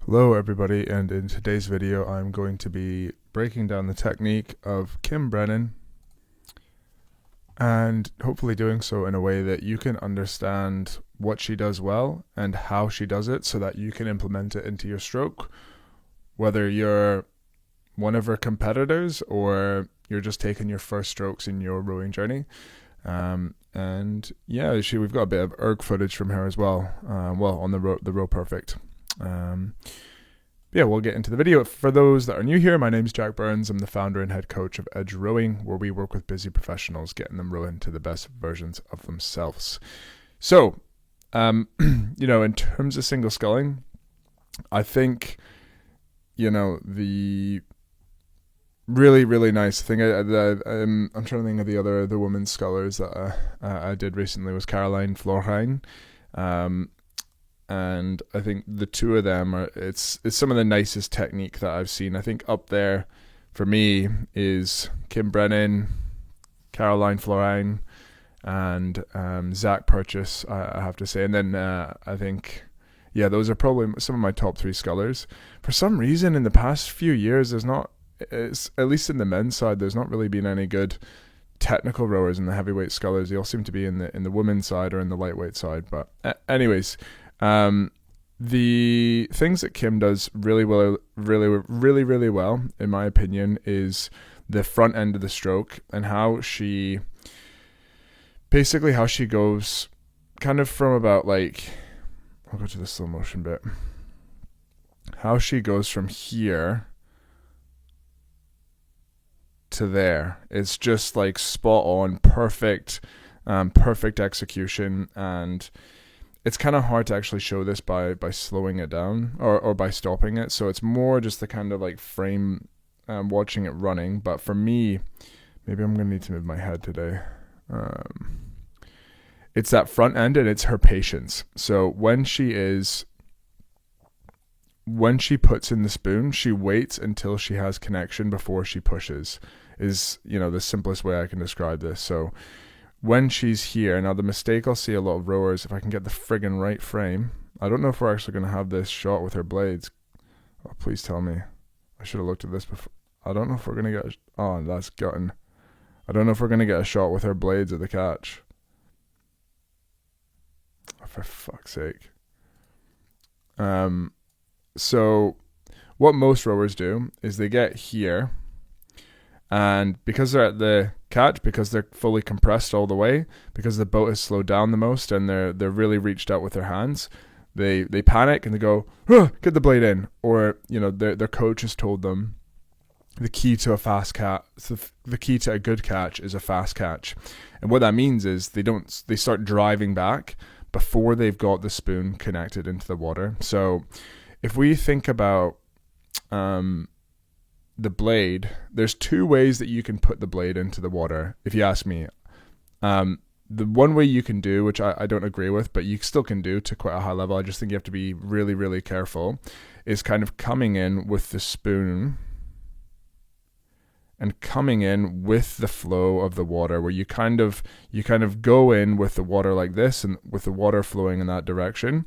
Hello everybody, and in today's video I'm going to be breaking down the technique of Kim Brennan and hopefully doing so in a way that you can understand what she does well and how she does it so that you can implement it into your stroke, whether you're one of her competitors or you're just taking your first strokes in your rowing journey. And yeah, we've got a bit of erg footage from her as well, on the row perfect. Yeah, we'll get into the video. For those that are new here, my name's Jack Burns. I'm the founder and head coach of Edge Rowing, where we work with busy professionals, getting them rowing to the best versions of themselves. So, in terms of single sculling, I think, the really, really nice thing, I'm trying to think of the women's scullers that I did recently was Caroline Florheim. And I think the two of them it's some of the nicest technique that I've seen. I think up there for me is Kim Brennan, Caroline Florheim, and Zach Purchase, I have to say. And then I think, those are probably some of my top three scullers. For some reason, in the past few years, at least in the men's side, there's not really been any good technical rowers in the heavyweight scullers. They all seem to be in the women's side or in the lightweight side. But anyways, the things that Kim does really well, really well, in my opinion, is the front end of the stroke and how she goes kind of from about I'll go to the slow motion bit. How she goes from here to there. It's just like spot on, perfect execution, and it's kind of hard to actually show this by slowing it down or by stopping it. So it's more just the kind of like frame watching it running. But for me, maybe I'm going to need to move my head today. It's that front end and it's her patience. So when she puts in the spoon, she waits until she has connection before she pushes is, the simplest way I can describe this. So when she's here, now the mistake I'll see a lot of rowers, if I can get the friggin' right frame, I don't know if we're actually going to have this shot with her blades. Oh, please tell me. I should have looked at this before. I don't know if we're going to get, that's gutting. I don't know if we're going to get a shot with her blades at the catch. Oh, for fuck's sake. So what most rowers do is they get here, and because they're at the catch, because they're fully compressed all the way, because the boat has slowed down the most and they're really reached out with their hands, they panic and they go, get the blade in. Or, their coach has told them the key to a fast catch, the key to a good catch is a fast catch. And what that means is they start driving back before they've got the spoon connected into the water. So if we think about the blade, there's two ways that you can put the blade into the water, if you ask me. The one way you can do, which I don't agree with, but you still can do to quite a high level, I just think you have to be really, really careful, is kind of coming in with the spoon and coming in with the flow of the water, where you kind of go in with the water like this and with the water flowing in that direction.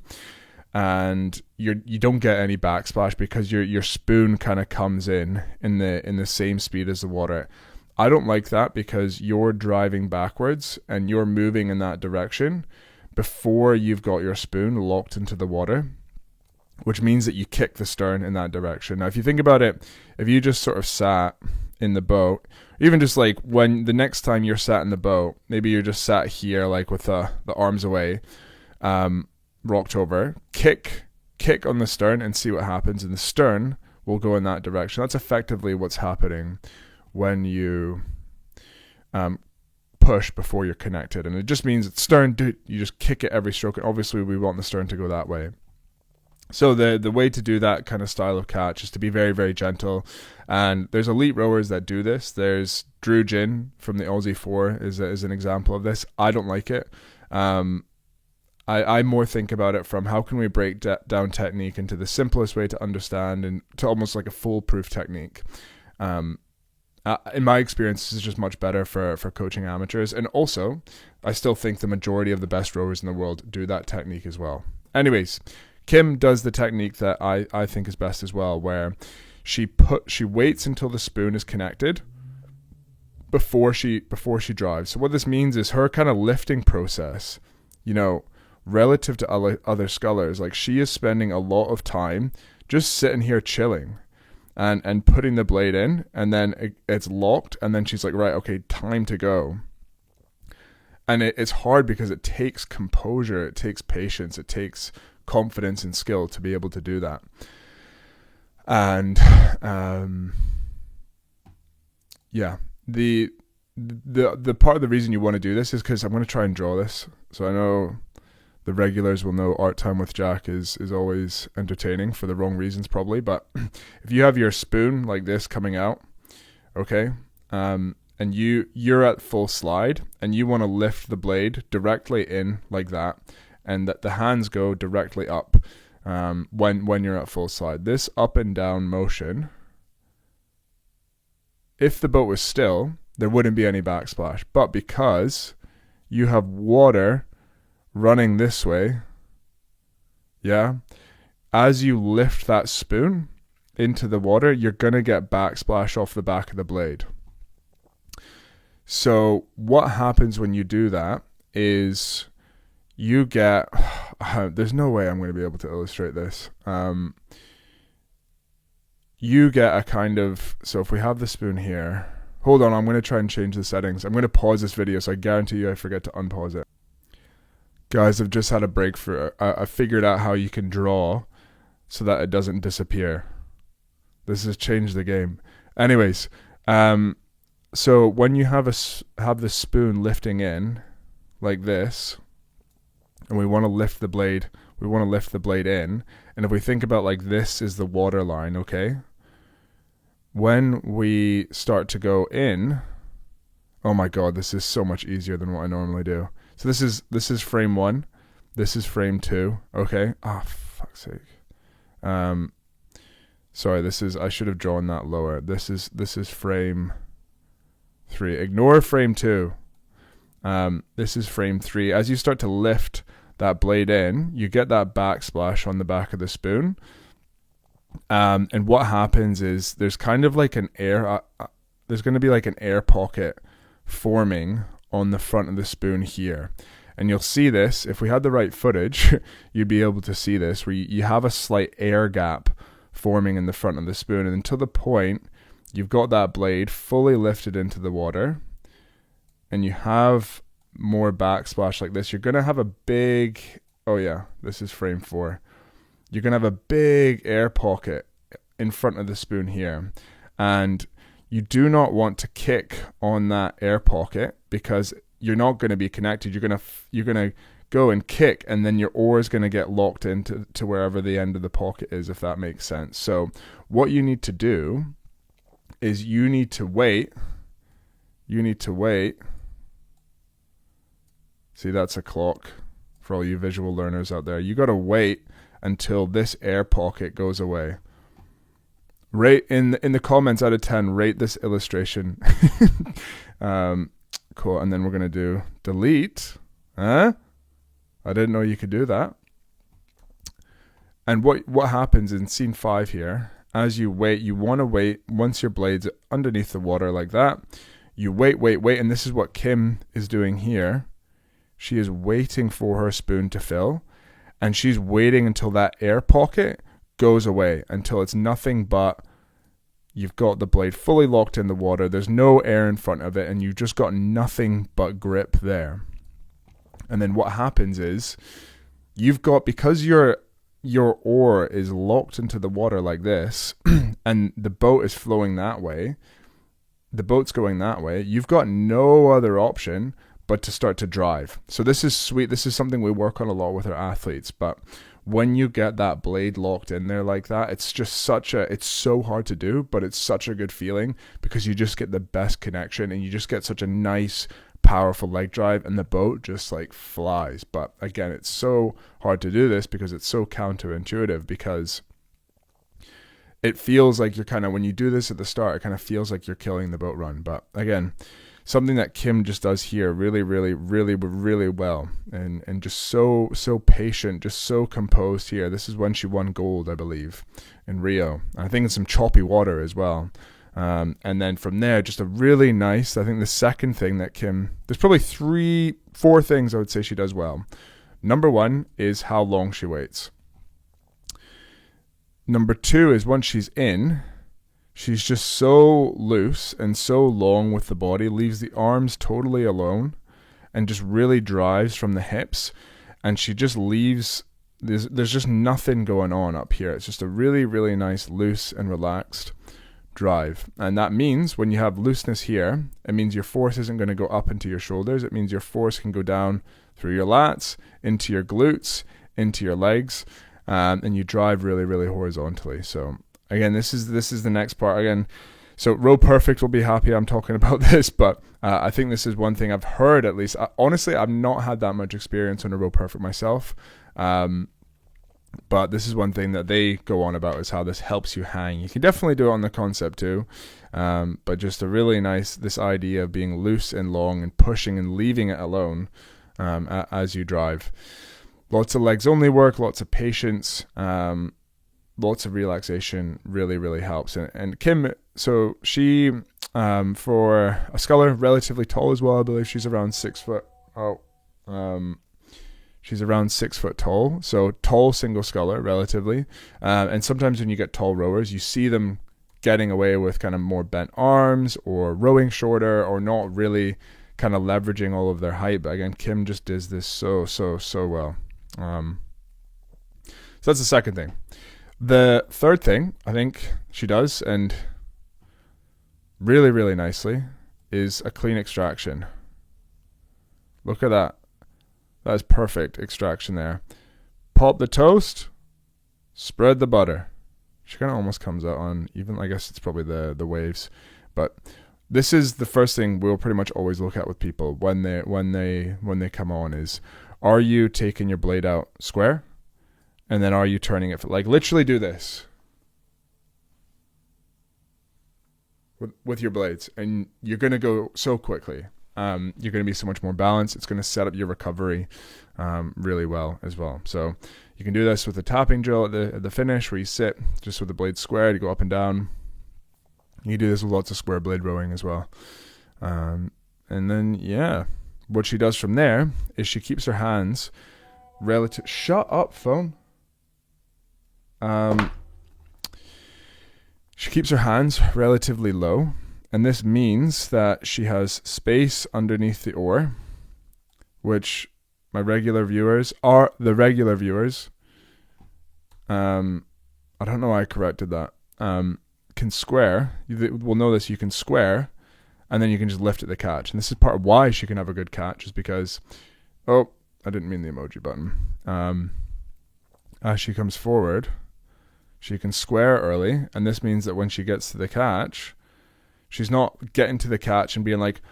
And you don't get any backsplash because your spoon kind of comes in the same speed as the water. I don't like that because you're driving backwards and you're moving in that direction before you've got your spoon locked into the water, which means that you kick the stern in that direction. Now, if you think about it, if you just sort of sat in the boat, even just like when the next time you're sat in the boat, maybe you're just sat here like with the arms away, rocked over, kick on the stern and see what happens, and the stern will go in that direction. That's effectively what's happening when you push before you're connected, and it just means that stern, you just kick it every stroke, and obviously we want the stern to go that way. So the way to do that kind of style of catch is to be very, very gentle, and there's elite rowers that do this. There's Drew Gin from the Aussie 4 is an example of this. I don't like it. I more think about it from how can we break down technique into the simplest way to understand and to almost like a foolproof technique. In my experience, this is just much better for coaching amateurs. And also, I still think the majority of the best rowers in the world do that technique as well. Anyways, Kim does the technique that I think is best as well, where she waits until the spoon is connected before she drives. So what this means is her kind of lifting process, relative to other scullers, like she is spending a lot of time just sitting here chilling and putting the blade in, and then it's locked, and then she's like, right, okay, time to go. And it's hard because it takes composure, it takes patience, it takes confidence and skill to be able to do that. And the part of the reason you want to do this is because I'm going to try and draw this. So I know the regulars will know Art Time with Jack is always entertaining for the wrong reasons probably. But if you have your spoon like this coming out, okay, and you're at full slide and you want to lift the blade directly in like that, and that the hands go directly up when you're at full slide. This up and down motion, if the boat was still, there wouldn't be any backsplash. But because you have water running this way, as you lift that spoon into the water, you're going to get backsplash off the back of the blade. So what happens when you do that is you get, there's no way I'm going to be able to illustrate this. You get a kind of, so if we have the spoon here, hold on, I'm going to try and change the settings. I'm going to pause this video, so I guarantee you I forget to unpause it. Guys, I've just had a breakthrough. I figured out how you can draw so that it doesn't disappear. This has changed the game. Anyways, so when you have the spoon lifting in like this, and we want to lift the blade in, and if we think about like this is the water line, okay? When we start to go in, oh my god, this is so much easier than what I normally do. So this is frame 1, this is frame 2, okay? Oh, fuck's sake. Sorry, I should have drawn that lower. This is frame 3. Ignore frame 2. This is frame 3. As you start to lift that blade in, you get that backsplash on the back of the spoon. And what happens is there's kind of like an air, there's going to be like an air pocket forming on the front of the spoon here. And you'll see this, if we had the right footage, you'd be able to see this, where you have a slight air gap forming in the front of the spoon. And until the point you've got that blade fully lifted into the water, and you have more backsplash like this, you're going to have a big, this is frame 4. You're going to have a big air pocket in front of the spoon here. And you do not want to kick on that air pocket because you're not going to be connected. You're going to go and kick, and then your oar is going to get locked into wherever the end of the pocket is, if that makes sense. So what you need to do is you need to wait. See, that's a clock for all you visual learners out there. You got to wait until this air pocket goes away. Rate in the comments out of 10, rate this illustration. Cool. And then we're going to do delete. I didn't know you could do that. And what happens in scene 5 here, as you wait, you want to wait once your blade's underneath the water like that. You wait, and this is what Kim is doing here. She is waiting for her spoon to fill, and she's waiting until that air pocket goes away, until it's nothing but you've got the blade fully locked in the water, there's no air in front of it, and you've just got nothing but grip there. And then what happens is you've got, because your oar is locked into the water like this, and the boat is flowing that way, the boat's going that way, you've got no other option but to start to drive. So this is sweet. This is something we work on a lot with our athletes. But when you get that blade locked in there like that, it's just it's so hard to do, but it's such a good feeling because you just get the best connection and you just get such a nice, powerful leg drive, and the boat just like flies. But again, it's so hard to do this because it's so counterintuitive, because it feels like you're kind of, when you do this at the start, it kind of feels like you're killing the boat run. But again, something that Kim just does here really, really, really, really well, and just so patient, just so composed here. This is when she won gold, I believe, in Rio. I think in some choppy water as well. And then from there, just a really nice, I think the second thing that Kim, there's probably 4 things I would say she does well. Number 1 is how long she waits. Number 2 is once she's in, she's just so loose and so long with the body, leaves the arms totally alone and just really drives from the hips. And she just leaves, there's just nothing going on up here. It's just a really, really nice, loose and relaxed drive. And that means when you have looseness here, it means your force isn't going to go up into your shoulders. It means your force can go down through your lats, into your glutes, into your legs, and you drive really, really horizontally. So again, this is the next part. Again, so Row Perfect will be happy I'm talking about this, but I think this is one thing I've heard, at least. Honestly, I've not had that much experience on a Row Perfect myself, but this is one thing that they go on about, is how this helps you hang. You can definitely do it on the concept too, but just a really nice, this idea of being loose and long and pushing and leaving it alone as you drive. Lots of legs only work, lots of patience, lots of relaxation really, really helps. And Kim, so she, for a sculler, relatively tall as well. I believe she's around 6 foot. She's around 6 foot tall. So tall single sculler, relatively. And sometimes when you get tall rowers, you see them getting away with kind of more bent arms or rowing shorter or not really kind of leveraging all of their height. But again, Kim just does this so well. So that's the second thing. The third thing I think she does, and really, really nicely, is a clean extraction. Look at that. That is perfect extraction there. Pop the toast, spread the butter. She kind of almost comes out on, even, I guess it's probably the waves, but this is the first thing we'll pretty much always look at with people when they come on is, are you taking your blade out square? And then are you turning it, like literally do this with your blades, and you're going to go so quickly. You're going to be so much more balanced. It's going to set up your recovery really well as well. So you can do this with a tapping drill at the finish, where you sit just with the blade square, you go up and down. You do this with lots of square blade rowing as well. And then, what she does from there is she keeps her hands shut up, phone. She keeps her hands relatively low, and this means that she has space underneath the oar, which my regular viewers are the regular viewers. I don't know why I corrected that. Can square. You will know this. You can square, and then you can just lift at the catch. And this is part of why she can have a good catch, is because, I didn't mean the emoji button. As she comes forward, she can square early, and this means that when she gets to the catch, she's not getting to the catch and being like,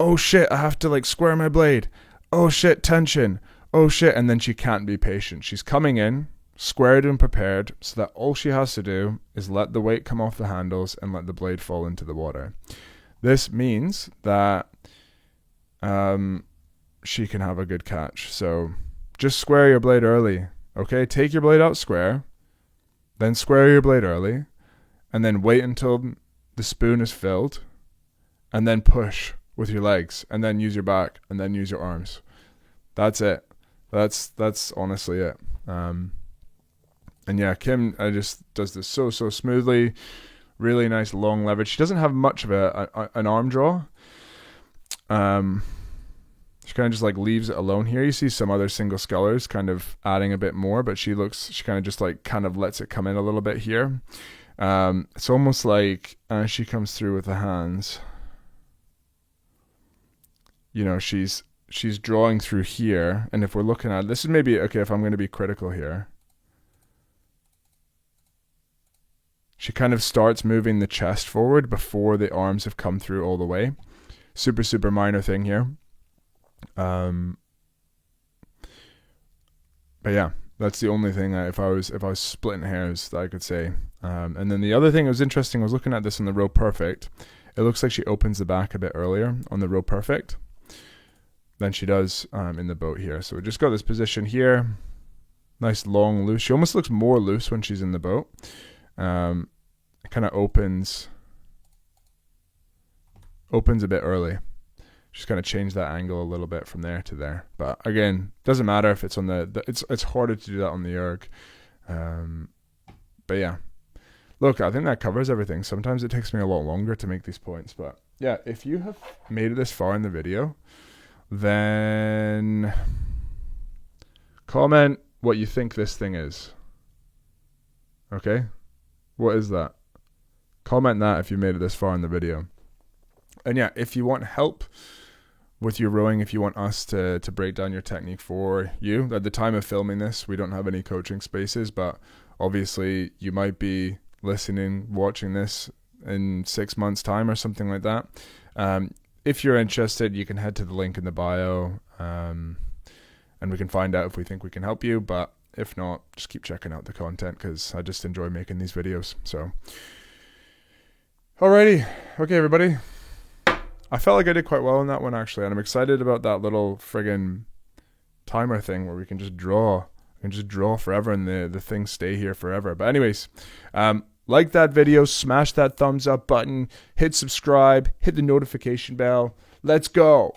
oh shit, I have to like square my blade. Oh shit, tension. Oh shit, and then she can't be patient. She's coming in, squared and prepared, so that all she has to do is let the weight come off the handles and let the blade fall into the water. This means that she can have a good catch. So just square your blade early. Okay, take your blade out square, then square your blade early, and then wait until the spoon is filled, and then push with your legs, and then use your back, and then use your arms. That's it. That's honestly it. And yeah, Kim just does this so smoothly. Really nice long leverage. She doesn't have much of an arm draw. She kind of just like leaves it alone here. You see some other single scullers kind of adding a bit more, but she kind of just like kind of lets it come in a little bit here. It's almost like as she comes through with the hands, she's drawing through here. And if we're looking at this, is maybe okay. If I'm going to be critical here, she kind of starts moving the chest forward before the arms have come through all the way. Super minor thing here. But yeah, that's the only thing if I was splitting hairs that I could say. And then the other thing that was interesting, I was looking at this in the Row Perfect, it looks like she opens the back a bit earlier on the Row Perfect than she does in the boat here. So we just got this position here. Nice long loose. She almost looks more loose when she's in the boat. It kind of opens a bit early. Just kind of change that angle a little bit from there to there. But again, doesn't matter if it's on it's harder to do that on the erg. But yeah, look, I think that covers everything. Sometimes it takes me a lot longer to make these points, but yeah, if you have made it this far in the video, then comment what you think this thing is. Okay? What is that? Comment that if you made it this far in the video. And yeah, if you want help with your rowing, if you want us to break down your technique for you, at the time of filming this, we don't have any coaching spaces, but obviously you might be listening, watching this in 6 months' time or something like that. If you're interested, you can head to the link in the bio, and we can find out if we think we can help you. But if not, just keep checking out the content because I just enjoy making these videos. So, alrighty. Okay, everybody. I felt like I did quite well on that one, actually. And I'm excited about that little friggin' timer thing where we can just draw. And just draw forever and the things stay here forever. But anyways, like that video, smash that thumbs up button, hit subscribe, hit the notification bell. Let's go.